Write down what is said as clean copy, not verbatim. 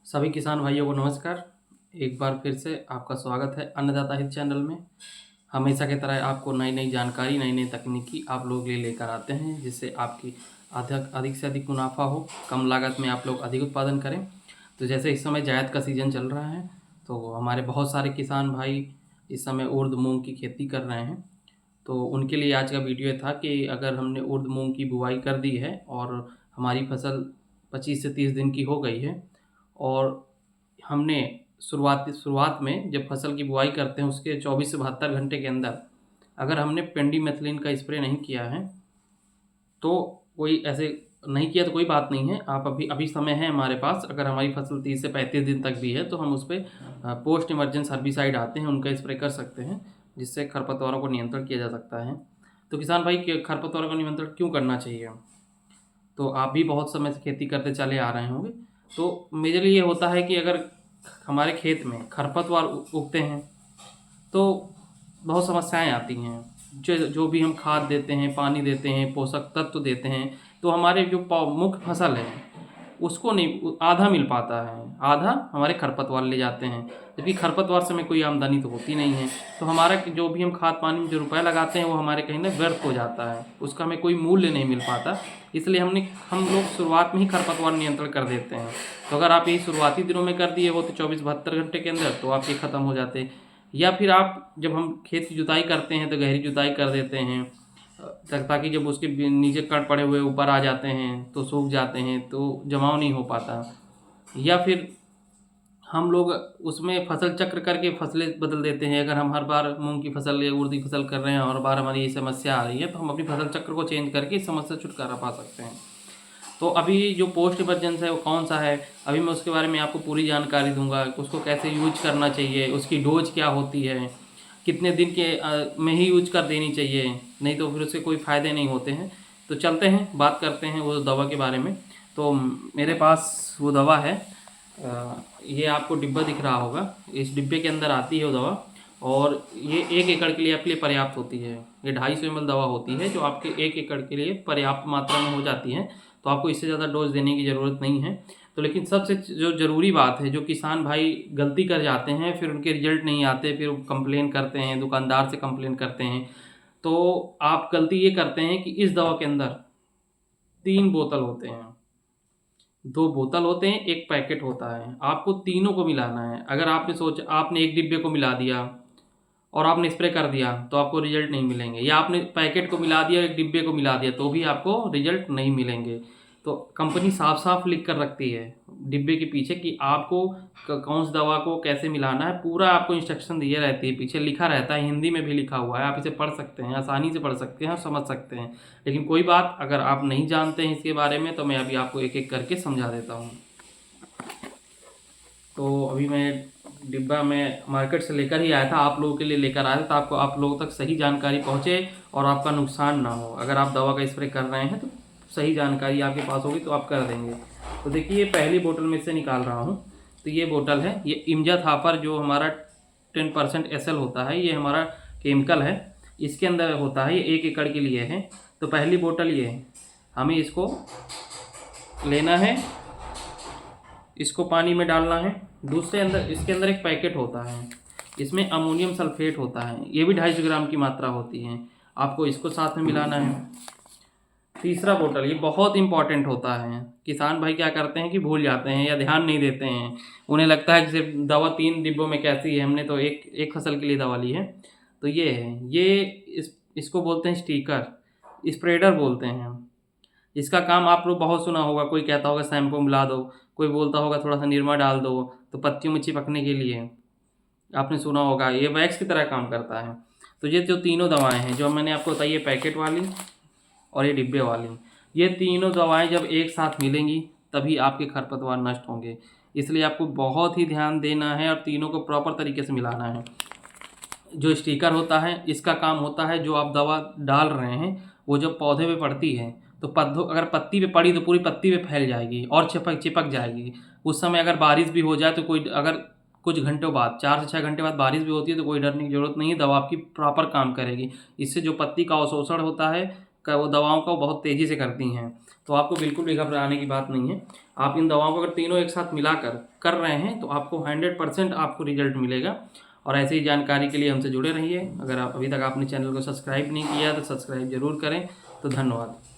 सभी किसान भाइयों को नमस्कार। एक बार फिर से आपका स्वागत है अन्नदाता हित चैनल में। हमेशा की तरह आपको नई नई जानकारी, नई नई तकनीकी आप लोग लिए लेकर आते हैं, जिससे आपकी अधिक अधिक से अधिक मुनाफा हो, कम लागत में आप लोग अधिक उत्पादन करें। तो जैसे इस समय जायद का सीज़न चल रहा है, तो हमारे बहुत सारे किसान भाई इस समय उर्द मूंग की खेती कर रहे हैं। तो उनके लिए आज का वीडियो था कि अगर हमने उर्द मूंग की बुवाई कर दी है और हमारी फसल 25 से 30 दिन की हो गई है, और हमने शुरुआत में जब फसल की बुआई करते हैं उसके 24 से 72 घंटे के अंदर अगर हमने पेंडीमेथिलिन का स्प्रे नहीं किया है, तो कोई ऐसे नहीं किया तो कोई बात नहीं है। आप अभी अभी समय है हमारे पास, अगर हमारी फसल 30 से 35 दिन तक भी है तो हम उस पर पोस्ट इमरजेंस हर्बिसाइड आते हैं, उनका स्प्रे कर सकते हैं, जिससे खरपतवारों को नियंत्रण किया जा सकता है। तो किसान भाई के खरपतवारों का नियंत्रण क्यों करना चाहिए? तो आप भी बहुत समय से खेती करते चले आ रहे होंगे। तो मेजरली ये होता है कि अगर हमारे खेत में खरपतवार उगते हैं तो बहुत समस्याएं आती हैं। जो जो भी हम खाद देते हैं, पानी देते हैं, पोषक तत्व देते हैं, तो हमारे जो मुख्य फसल है उसको नहीं, आधा मिल पाता है, आधा हमारे खरपतवार ले जाते हैं। जबकि खरपतवार से हमें कोई आमदनी तो होती नहीं है, तो हमारा जो भी हम खाद पानी में जो रुपया लगाते हैं वो हमारे कहीं ना व्यर्थ हो जाता है, उसका हमें कोई मूल्य नहीं मिल पाता। इसलिए हम लोग शुरुआत में ही खरपतवार नियंत्रण कर देते हैं। तो अगर आप यही शुरुआती दिनों में कर दिए होते 24-72 घंटे के अंदर, तो आप ये ख़त्म हो जाते। या फिर आप जब हम खेत की जुताई करते हैं तो गहरी जुताई कर देते हैं, ताकि जब उसके नीचे कण पड़े हुए ऊपर आ जाते हैं तो सूख जाते हैं, तो जमाव नहीं हो पाता। या फिर हम लोग उसमें फसल चक्र करके फसलें बदल देते हैं। अगर हम हर बार मूंग की फसल या उर्द की फसल कर रहे हैं और हर बार हमारी ये समस्या आ रही है, तो हम अपनी फसल चक्र को चेंज करके इस समस्या से छुटकारा पा सकते हैं। तो अभी जो पोस्ट इमरजेंस है वो कौन सा है, अभी मैं उसके बारे में आपको पूरी जानकारी दूंगा। उसको कैसे यूज करना चाहिए, उसकी डोज क्या होती है, कितने दिन के में ही यूज कर देनी चाहिए, नहीं तो फिर उसके कोई फ़ायदे नहीं होते हैं। तो चलते हैं बात करते हैं वो दवा के बारे में। तो मेरे पास वो दवा है, ये आपको डिब्बा दिख रहा होगा, इस डिब्बे के अंदर आती है वो दवा, और ये 1 एकड़ के लिए आपके लिए पर्याप्त होती है। ये 250 ml दवा होती है जो आपके 1 एकड़ के लिए पर्याप्त मात्रा में हो जाती है। तो आपको इससे ज़्यादा डोज देने की ज़रूरत नहीं है। तो लेकिन सबसे जो ज़रूरी बात है, जो किसान भाई गलती कर जाते हैं, फिर उनके रिजल्ट नहीं आते, फिर वो कंप्लेन करते हैं, दुकानदार से कंप्लेन करते हैं। तो आप गलती ये करते हैं कि इस दवा के अंदर 3 बोतल होते हैं, 2 बोतल होते हैं, एक पैकेट होता है, आपको तीनों को मिलाना है। अगर आपने एक डिब्बे को मिला दिया और आपने स्प्रे कर दिया तो आपको रिजल्ट नहीं मिलेंगे, या आपने पैकेट को मिला दिया, एक डिब्बे को मिला दिया, तो भी आपको रिजल्ट नहीं मिलेंगे। तो कंपनी साफ साफ लिख कर रखती है डिब्बे के पीछे कि आपको कौन सी दवा को कैसे मिलाना है, पूरा आपको इंस्ट्रक्शन दिए रहती है, पीछे लिखा रहता है, हिंदी में भी लिखा हुआ है, आप इसे पढ़ सकते हैं, आसानी से पढ़ सकते हैं और समझ सकते हैं। लेकिन कोई बात, अगर आप नहीं जानते हैं इसके बारे में, तो मैं अभी आपको एक एक करके समझा देता हूँ। तो अभी मैं डिब्बा में मार्केट से लेकर ही आया था, आप लोगों के लिए लेकर आया था, आपको आप लोगों तक सही जानकारी पहुंचे और आपका नुकसान ना हो। अगर आप दवा का स्प्रे कर रहे हैं तो सही जानकारी आपके पास होगी तो आप कर देंगे। तो देखिए, ये पहली बोतल में से निकाल रहा हूँ। तो ये बोतल है, ये इम्जा थापर जो हमारा 10% SL होता है, ये हमारा केमिकल है, इसके अंदर होता है, ये 1 एकड़ के लिए है। तो पहली बोतल ये है, हमें इसको लेना है, इसको पानी में डालना है। दूसरे अंदर इसके अंदर एक पैकेट होता है, इसमें अमोनियम सल्फेट होता है, ये भी 250 ग्राम की मात्रा होती है, आपको इसको साथ में मिलाना है। तीसरा बोतल, ये बहुत इंपॉर्टेंट होता है। किसान भाई क्या करते हैं कि भूल जाते हैं या ध्यान नहीं देते हैं, उन्हें लगता है कि सिर्फ दवा 3 डिब्बों में कैसी है, हमने तो एक एक फसल के लिए दवा ली है। तो ये है, ये इसको बोलते हैं स्टिकर, स्प्रेडर बोलते हैं। इसका काम आप लोग बहुत सुना होगा, कोई कहता होगा शैम्पू मिला दो, कोई बोलता होगा थोड़ा सा निरमा डाल दो, तो पत्तियों में चिपकने के लिए आपने सुना होगा, ये वैक्स की तरह काम करता है। तो ये जो तीनों दवाएं हैं जो मैंने आपको बताई, ये पैकेट वाली और ये डिब्बे वाली, ये तीनों दवाएं जब एक साथ मिलेंगी तभी आपके खरपतवार नष्ट होंगे। इसलिए आपको बहुत ही ध्यान देना है और तीनों को प्रॉपर तरीके से मिलाना है। जो स्टिकर होता है, इसका काम होता है, जो आप दवा डाल रहे हैं वो जब पौधे पे पड़ती है, तो पौधों अगर पत्ती पे पड़ी तो पूरी पत्ती पे फैल जाएगी और चिपक चिपक जाएगी। उस समय अगर बारिश भी हो जाए तो कोई, अगर कुछ घंटों बाद, 4 से 6 घंटे बाद बारिश भी होती है, तो कोई डरने की ज़रूरत नहीं है, दवा आपकी प्रॉपर काम करेगी। इससे जो पत्ती का अवशोषण होता है, का वो दवाओं का बहुत तेज़ी से करती हैं। तो आपको बिल्कुल भी घबराने की बात नहीं है। आप इन दवाओं को अगर तीनों एक साथ मिलाकर कर रहे हैं तो आपको 100% आपको रिजल्ट मिलेगा। और ऐसी ही जानकारी के लिए हमसे जुड़े रहिए। अगर आप अभी तक आपने चैनल को सब्सक्राइब नहीं किया तो सब्सक्राइब ज़रूर करें। तो धन्यवाद।